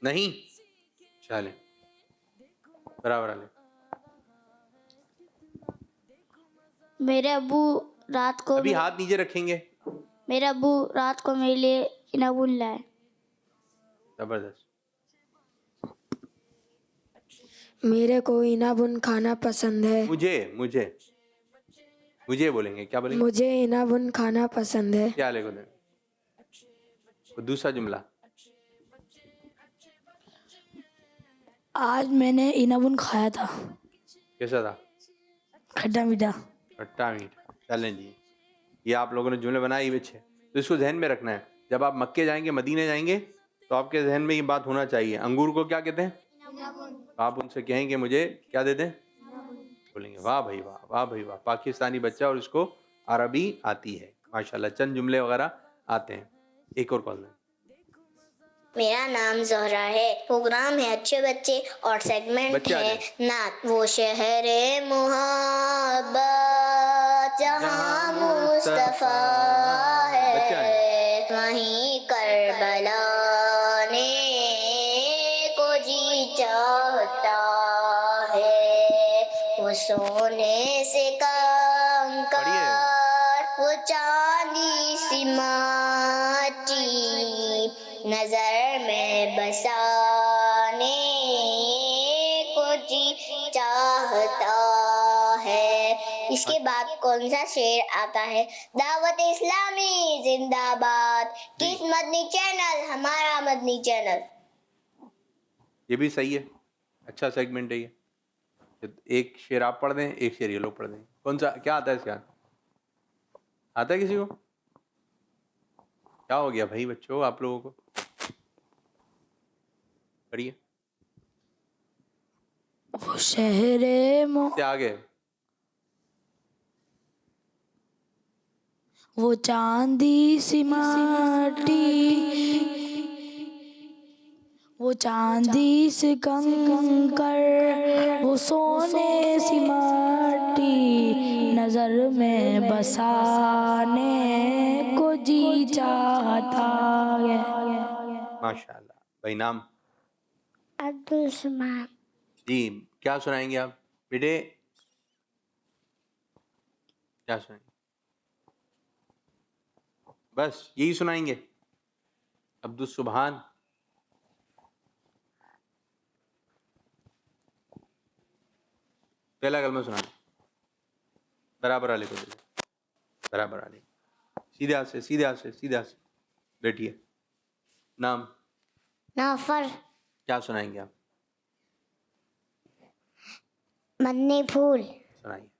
नहीं, चलें बराबर वाले। मेरे अब्बू रात को अभी हाथ नीचे रखेंगे। मेरे अब्बू रात को मेरे लिए इनाबुन लाए। जबरदस्त। मेरे को इनाबुन खाना पसंद है। मुझे मुझे मुझे बोलेंगे, क्या बोलेंगे? मुझे इनाबुन खाना पसंद है। क्या लेको दे? दूसरा जुमला। आज मैंने इनाबुन खाया था। कैसा था? खट्टा मीठा। खट्टा मीठा। चलें जी, ये आप लोगों ने जुमले बनाए ही अच्छे, तो इसको जहन में रखना है। जब आप मक्के जाएंगे, मदीने जाएंगे, तो आपके जहन में ये बात होना चाहिए। अंगूर को क्या कहते हैं? आप उनसे कहेंगे मुझे क्या देते हैं? बोलेंगे वाह भाई वाह, वाह भाई वाह, पाकिस्तानी बच्चा और उसको अरबी आती है माशाल्लाह, चंद जुमले वगैरह आते हैं। एक और कॉल में। मेरा नाम ज़ोहरा है। प्रोग्राम है अच्छे बच्चे और सेगमेंट है नात। वो शहरे मोहब्बत जहाँ मुस्तफा है, वहीं करबला ने को जी चाहता है। वो सोने से कंकर, वो चांदी सी माटी, नजर में बसाने को जी चाहता है। इसके बाद कौन सा शेर आता है? दावत इस्लामी जिंदाबाद। किस मदनी चैनल? हमारा मदनी चैनल। ये भी सही है, अच्छा सेगमेंट है ये। एक शेर आप पढ़ दें, एक शेर ये लोग पढ़ दें। कौन सा, क्या आता है इसका? आता है किसी को? क्या हो गया भाई बच्चों आप लोगों को? पढ़िए। वो शहरे आगे। वो चांदी सी माटी, वो चांदी से कंकर, वो सोने सी माटी, नजर में बसाने को जी चाहता है। माशाल्लाह। भाई नाम? अब्दुल समान। जी, क्या सुनाएंगे आप बेटे? क्या सुनाएंगे? बस यही सुनाएंगे? अब्दुल सुभान। पहला कलमा सुना, बराबर वाले को दे दो, बराबर वाले, सीधे हाथ से, सीधे हाथ से, सीधे हाथ से बैठिए। नाम? नौफर। क्या सुनाएंगे आप? मन्नी फूल। सुनाइए।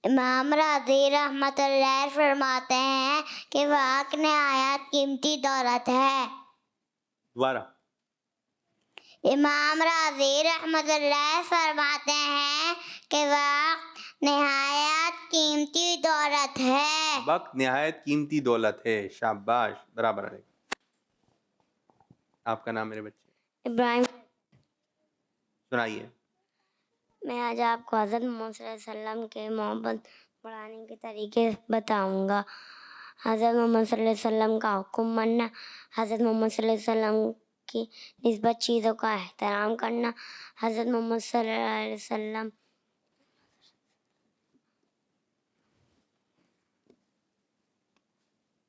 इमाम राज़ी रहमतुल्लाह फरमाते हैं कि वाक़ नहायत कीमती दौलत है। दोबारा। इमाम राज़ी रहमतुल्लाह फरमाते हैं कि वक्त नहायत कीमती दौलत है। वक्त निहायत कीमती दौलत है। शाबाश, बराबर है। आपका नाम मेरे बच्चे? इब्राहिम। सुनाइए। मैं आज आपको हज़रत मोहम्मद सल्लल्लाहु अलैहि वसल्लम के मोहब्बत बढ़ाने के तरीके बताऊंगा। हज़रत मोहम्मद सल्लल्लाहु अलैहि वसल्लम का हुक्म मानना, हज़रत मोहम्मद सल्लल्लाहु अलैहि वसल्लम की निस्बत चीज़ों का एहतराम करना, हज़रत मोहम्मद सल्लल्लाहु अलैहि वसल्लम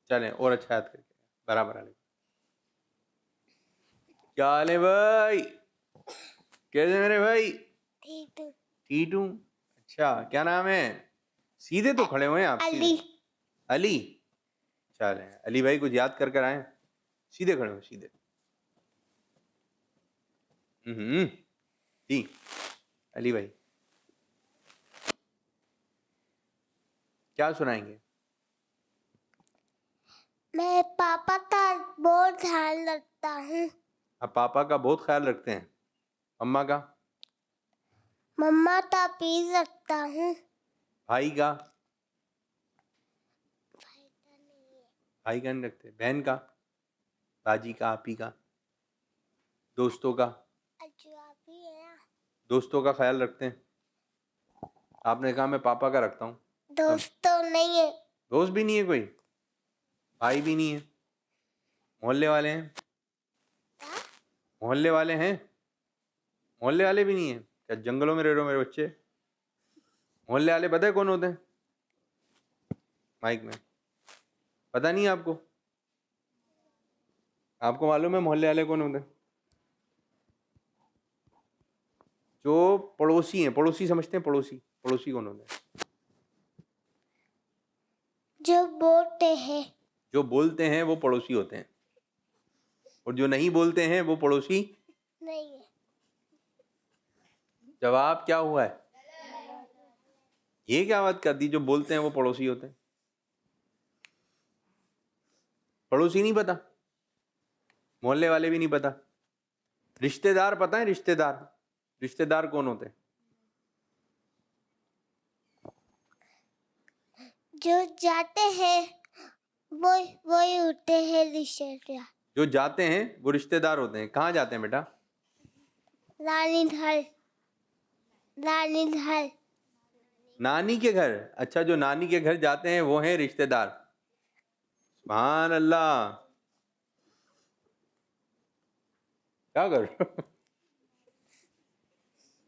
चलें और अच्छा याद करके, बराबर वाले। क्या हाल है भाई? कैसे मेरे भाई? ठीक हूँ। अच्छा, क्या नाम है? सीधे तो खड़े हुए हैं आप। अली। अली? चलें, अली भाई कुछ याद कर आए। सीधे खड़े हो, सीधे। जी, अली भाई क्या सुनाएंगे? मैं पापा का बहुत ध्यान रखता हूँ। आप पापा का बहुत ख्याल रखते हैं। अम्मा का? मम्मा का पीस रखता हूँ। भाई का? भाई का नहीं रखते। बहन का? बाजी का? आपी का? दोस्तों का? दोस्तों का ख्याल रखते हैं। आपने कहा मैं पापा का रखता हूँ। दोस्त तो नहीं है। दोस्त भी नहीं है कोई? भाई भी नहीं है? मोहल्ले वाले हैं? मोहल्ले वाले हैं? मोहल्ले वाले भी नहीं है? क्या जंगलों में रह रहे हो मेरे बच्चे? मोहल्ले वाले पता है कौन होते हैं? माइक में पता नहीं है आपको? आपको मालूम है मोहल्ले वाले कौन होते हैं? जो पड़ोसी हैं। पड़ोसी समझते हैं? पड़ोसी, पड़ोसी कौन होते हैं? जो बोलते हैं। जो बोलते हैं वो पड़ोसी होते हैं, और जो नहीं बोलते हैं वो पड़ोसी नहीं है। जवाब क्या हुआ है? ये क्या बात कर दी? जो बोलते हैं वो पड़ोसी होते हैं। पड़ोसी नहीं पता? मोहल्ले वाले भी नहीं पता? रिश्तेदार पता है? रिश्तेदार, रिश्तेदार कौन होते हैं? जो जाते हैं वो ही होते हैं रिश्तेदार। जो जाते हैं वो रिश्तेदार होते हैं। कहाँ जाते हैं बेटा? नानी घर। नानी घर। नानी के घर? अच्छा, जो नानी के घर जाते हैं वो हैं रिश्तेदार। सुभान अल्लाह, क्या कर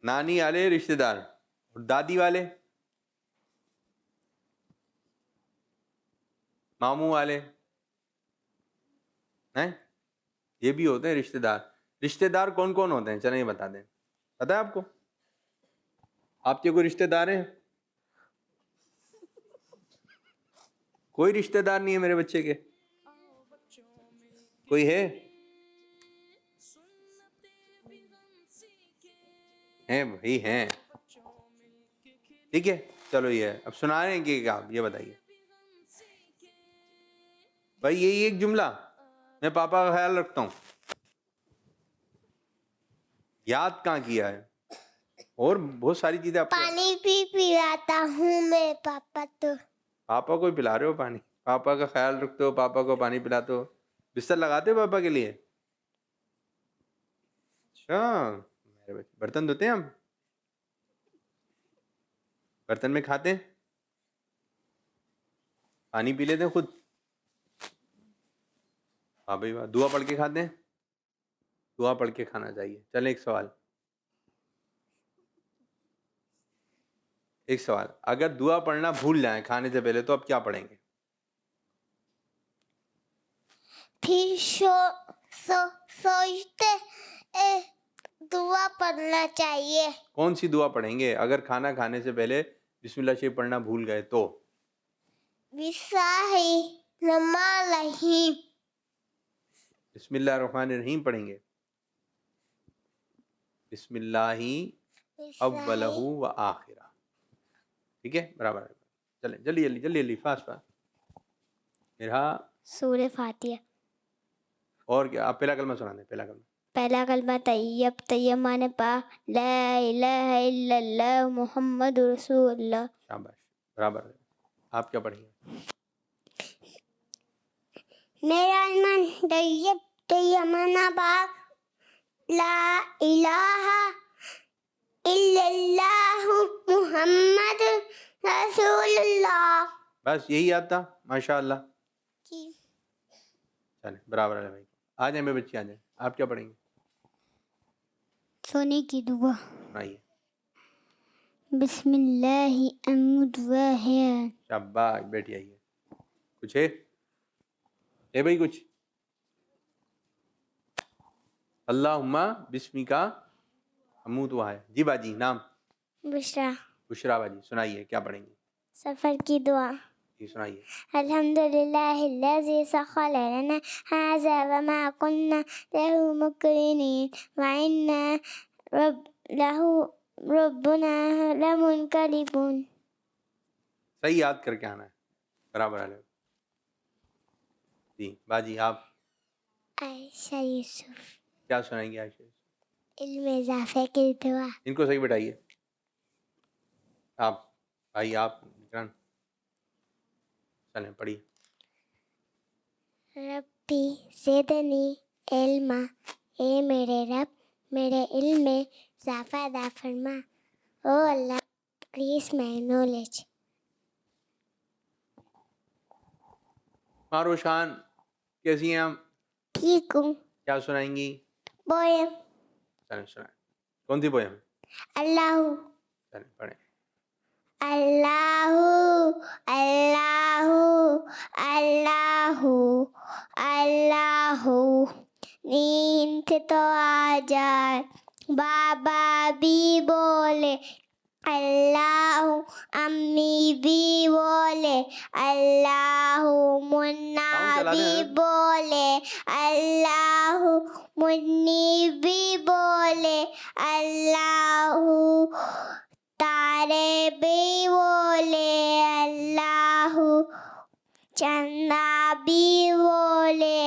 नानी वाले रिश्तेदार, और दादी वाले, मामू वाले हैं, ये भी होते हैं रिश्तेदार। रिश्तेदार कौन कौन होते हैं? चलो ये बता दें। पता है आपको? आपके कोई रिश्तेदार हैं? कोई रिश्तेदार नहीं है मेरे बच्चे के? कोई है? हैं भाई, हैं। ठीक है, चलो ये अब सुना रहे हैं कि आप ये बताइए भाई, यही एक जुमला, मैं पापा का ख्याल रखता हूँ, याद कहाँ किया है? और बहुत सारी चीजें आपको। पानी भी पिलाता हूँ मैं पापा तो। पापा को पिला रहे हो पानी? पापा का ख्याल रखते हो, पापा को पानी पिलाते हो, बिस्तर लगाते हो पापा के लिए? अच्छा, मेरे बच्चे बर्तन धोते हैं हम? बर्तन में खाते हैं? पानी पी लेते हैं खुद? हाँ भाई वाह। दुआ पढ़ के खाते हैं? दुआ पढ़ के खाना चाहिए। चलें एक सवाल, एक सवाल, अगर दुआ पढ़ना भूल जाए खाने से पहले तो अब क्या पढ़ेंगे? फिर सोचते दुआ पढ़ना चाहिए। कौन सी दुआ पढ़ेंगे? अगर खाना खाने से पहले बिस्मिल्लाह शरीफ पढ़ना भूल गए तो? बिस्मिल्लाहिर्रहमानिर्रहीम। बिस्मिल्लाहिर्रहमानिर्रहीम पढ़ेंगे। बिस्मिल्लाहि अव्वलहु व आखिरा। ठीक है, बराबर है। चलें जल्दी जल्दी जल्दी जल्दी, फास्ट फास्ट। मेरा सूरह फातिहा। और क्या? आप पहला कलमा सुना दें। पहला कलमा। पहला कलमा तैयब। तैयब माने पाक। ला इलाहा इल्लल्लाह मुहम्मदुर रसूलुल्लाह। शाबाश, बराबर है। आप क्या पढ़ेंगे? मेरा ईमान तैयब। तैयब माना पाक। ला इलाहा इल्लल्लाह मुहम्मद रसूलुल्लाह। बस यही याद था? माशाअल्लाह। जी। चलें, बराबर है भाई। आ जाए मेरे बच्चे, आ जाए। आप क्या पढ़ेंगे? सोने की दुआ। सुनाइए। बिस्मिल्लाहि अमूद व है। शाबाश बेटी, आइए। कुछ है? भाई कुछ? अल्लाहुम्मा बिस्मिका अमूत व है। जी बाजी, नाम? बुशरा। बुशरा बाजी, सुनाइए क्या पढ़ेंगे? सफर की दुआ। जी सुनाइए। अल्हम्दुलिल्लाहिल्लज़ी सख़्ख़र लना हाज़ा व मा कुन्ना लहू मुक़रिनीन व इन्ना लहू रब्बुना लमुनक़लिबून। सही याद करके आना है, बराबर है। जी बाजी, आप? आयशा यूसुफ। क्या सुनाएंगे आयशा? इल्म इज़ाफ़े की दुआ। इनको सही बैठाइए। आप भाई, आप विक्रांत, चलें पढ़िए। रब्बी ज़िदनी इल्मा। ए मेरे रब, मेरे इल्म में इज़ाफ़ा अता फरमा। ओ अल्लाह, increase my knowledge। मारोशान, कैसी हैं आप? ठीक हूँ। क्या सुनाएंगी? पोयम। चलें सुनाएं। कौन सी पोयम? अल्लाहू। चलें पढ़ें। अल्लाहू अल्लाहू अल्लाहू अल्लाहू। नींद तो आ जाए, बाबा भी बोले अल्लाहू, अम्मी भी बोले अल्लाहू, मुन्ना भी बोले अल्लाहू, मुन्नी भी बोले अल्लाहू, तारे भी बोले अल्लाहू, चंदा भी बोले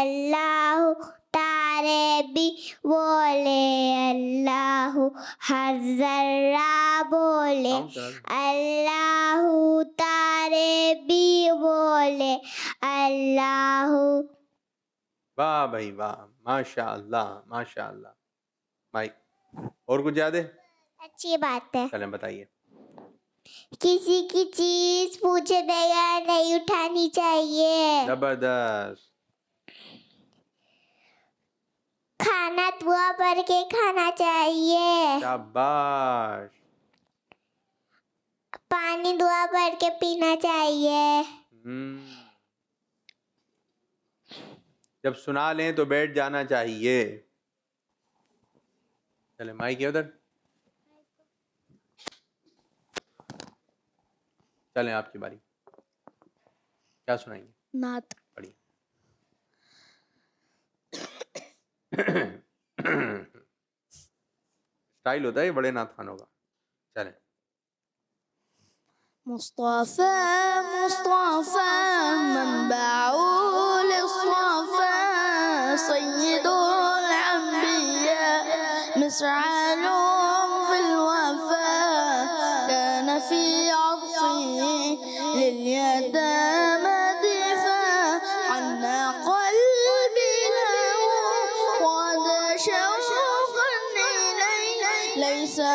अल्लाहू, तारे भी बोले अल्लाहू, हर जर्रा बोले अल्लाहू, तारे भी बोले अल्लाहू। वाह भाई वाह, माशाअल्लाह माशाअल्लाह। माइक, और कुछ याद है? अच्छी बात है। चलें बताइए। किसी की चीज पूछे बगैर नहीं उठानी चाहिए। जबरदस्त। खाना दुआ पढ़ के खाना चाहिए। शाबाश। पानी दुआ पढ़ के पीना चाहिए। जब सुना लें तो बैठ जाना चाहिए। चले माइक है उधर। चलें आपकी बारी। क्या सुनाएंगे? नात। पढ़िए। स्टाइल होता है बड़े नाथ खानों का। चलें। मुस्तफ़ा मुस्तफ़ा मनबाउल इस्फ़ा सय्यदुल अंबिया मिसआलुम फिल वफ़ा कान फी अत्फ़ी लिल यतामा दिफ़ाअन क़ल्बी लहू क़द शौक़न इलैहि लैसा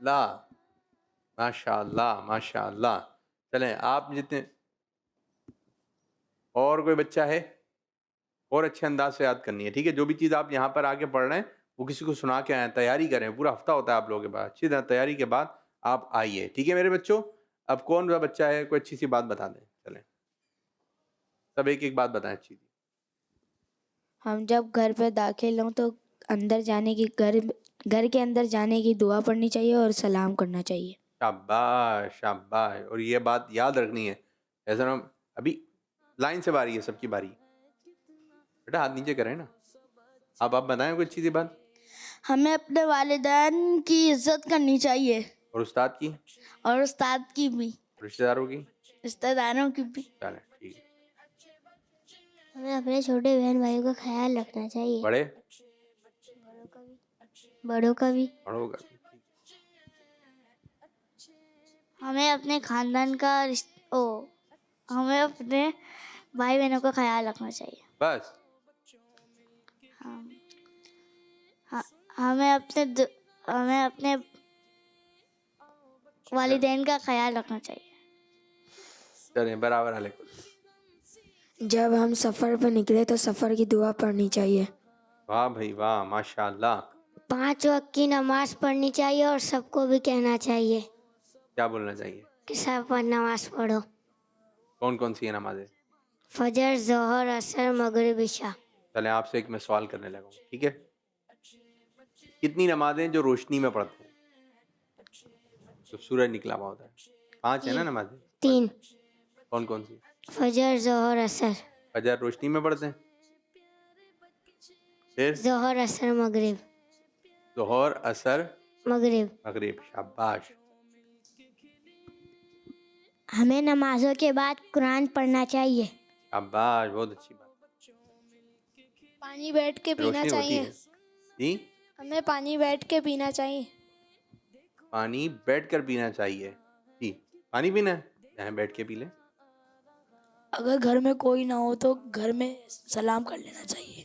ला माशाअल्लाह माशाअल्लाह। चलें आप जितने और कोई बच्चा है और अच्छे अंदाज से याद करनी है, ठीक है। जो भी चीज़ आप यहाँ पर आके पढ़ रहे हैं वो किसी को सुना के आए, तैयारी करें। पूरा हफ्ता होता है आप लोगों के पास, अच्छी तरह तैयारी के बाद आप आइए, ठीक है मेरे बच्चों। अब कौन सा बच्चा है कोई अच्छी सी बात बता दें। चलें सब एक एक बात बताएं अच्छी सी। हम जब घर पे दाखिल हों तो अंदर जाने की घर के अंदर जाने की दुआ पढ़नी चाहिए और सलाम करना चाहिए। शाबाश शाबाश। और ये बात याद रखनी है। ऐसा ना अभी लाइन से बारी है, सबकी बारी। बेटा हाथ नीचे करें ना। आप बताएं कोई अच्छी सी बात। हमें अपने वालिदैन की इज्जत करनी चाहिए और उस्ताद की और उस्ताद की भी, रिश्तेदारों की रिश्तेदारों की भी। चलें ठीक है। हमें अपने छोटे बहन भाइयों का ख्याल रखना चाहिए, बड़े बड़ों का भी। बड़ों का हमें अपने खानदान का हमें अपने भाई बहनों का ख्याल रखना चाहिए बस। हमें अपने वालिदैन का ख्याल रखना चाहिए। चलें बराबर हाल। जब हम सफ़र पर निकले तो सफ़र की दुआ पढ़नी चाहिए। वाह भाई वाह माशाअल्लाह। 5 वक्त की नमाज पढ़नी चाहिए और सबको भी कहना चाहिए क्या बोलना चाहिए कि सब नमाज पढ़ो। कौन कौन सी है नमाजें। फजर, जोहर, असर, मगरिब, इशा। चलें आपसे एक मैं सवाल करने लगा हूँ, ठीक है। कितनी नमाजें जो रोशनी में पढ़ते हैं तो सूरज निकला हुआ होता है। 5 है ना नमाजें। 3 कौन कौन सी। फजर, जोहर, असर। फजर रोशनी में पढ़ते हैं, फिर जोहर, असर, मगरिब। जोहर, असर, मगरिब। मगरिब। शाबाश। हमें नमाजों के बाद कुरान पढ़ना चाहिए। शाबाश बहुत अच्छी बात। पानी बैठ के पीना रोशनी होती चाहिए। है जी। हमें पानी बैठ के पीना चाहिए। पानी बैठ कर पीना चाहिए जी। पानी पीना है यहाँ बैठ के पी लें। अगर घर में कोई ना हो तो घर में सलाम कर लेना चाहिए।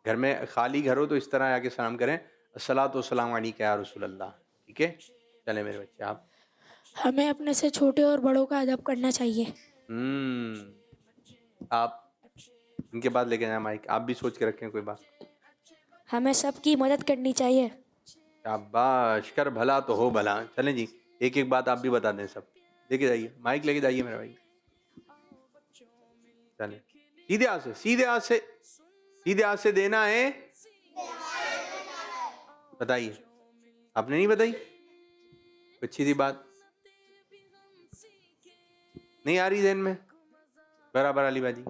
घर में खाली घर हो तो इस तरह आके सलाम करें, अस्सलातु वस्सलामु अलैका या रसूल अल्लाह, ठीक है। चले मेरे बच्चे आप। हमें अपने से छोटे और बड़ों का अदब करना चाहिए। आप इनके बाद लेके जाए माइक। आप भी सोच के रखें कोई बात। हमें सबकी मदद करनी चाहिए। शाबाश। कर भला तो हो भला। चलें जी एक एक बात आप भी बता दें। सब लेके जाइए माइक, लेके जाइए मेरा भाई। चलें सीधे हाथ से, सीधे हाथ से, सीधे हाथ से देना है। बताइए आपने नहीं बताई अच्छी सी बात। नहीं आ रही ज़हन में। बराबर अली बाजी।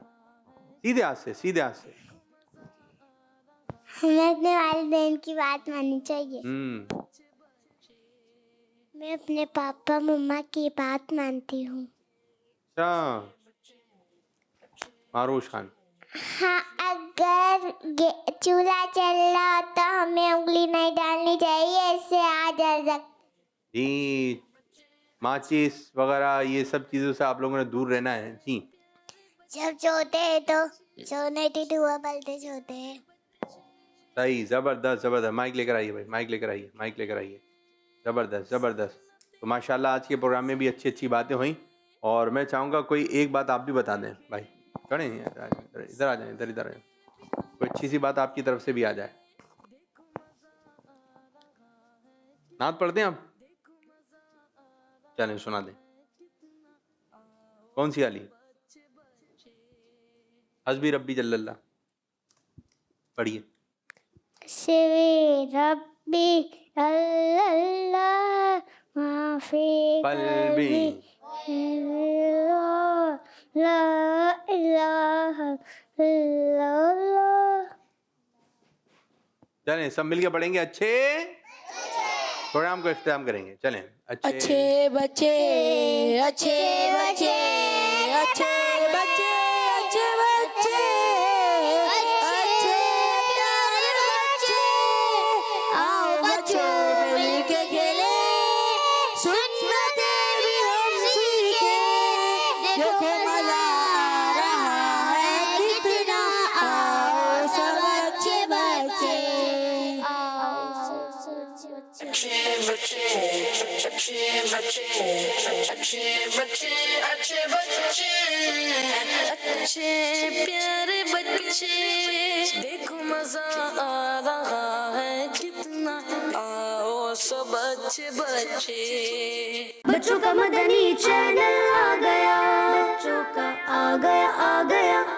सीधे हाथ से, सीधे हाथ से। हमें अपने वालिदैन की बात माननी चाहिए। मैं अपने पापा मम्मा की बात मानती हूँ। अच्छा मारूश खान। हाँ, अगर चूल्हा चल रहा तो हमें उंगली नहीं डालनी चाहिए, इससे आग जल सकती। जी माचिस वगैरह ये सब चीज़ों से आप लोगों ने दूर रहना है जी। जब सोते हैं तो सोने की दुआ पढ़ते सोते हैं। सही, ज़बरदस्त ज़बरदस्त। माइक लेकर आइए भाई, माइक लेकर आइए, माइक लेकर आइए। ज़बरदस्त ज़बरदस्त। तो माशाल्लाह आज के प्रोग्राम में भी अच्छी अच्छी बातें हुई और मैं चाहूँगा कोई एक बात आप भी बता दें भाई। खड़े हैं इधर आ जाए, इधर इधर आ जाए। कोई अच्छी सी बात आपकी तरफ से भी आ जाए। नात पढ़ते हैं आप। चलें सुना दें। कौन सी वाली। हस्बी रब्बी जल्लल्लाह पढ़िए। हस्बी रब्बी अल्लाह माफी कल्बी ला इलाहा इल्लल्लाह। चलें सब मिलके पढ़ेंगे। अच्छे प्रोग्राम को इख्तिताम करेंगे। चलें अच्छे अच्छे बच्चे, अच्छे बच्चे, अच्छे बच्चे, अच्छे बच्चे, अच्छे प्यारे बच्चे अच्छे बच्चे अच्छे बच्चे अच्छे बच्चे अच्छे प्यारे बच्चे देखो मजा आ रहा है कितना आओ सब अच्छे बच्चे बच्चों का मदनी चैनल आ गया, बच्चों का आ गया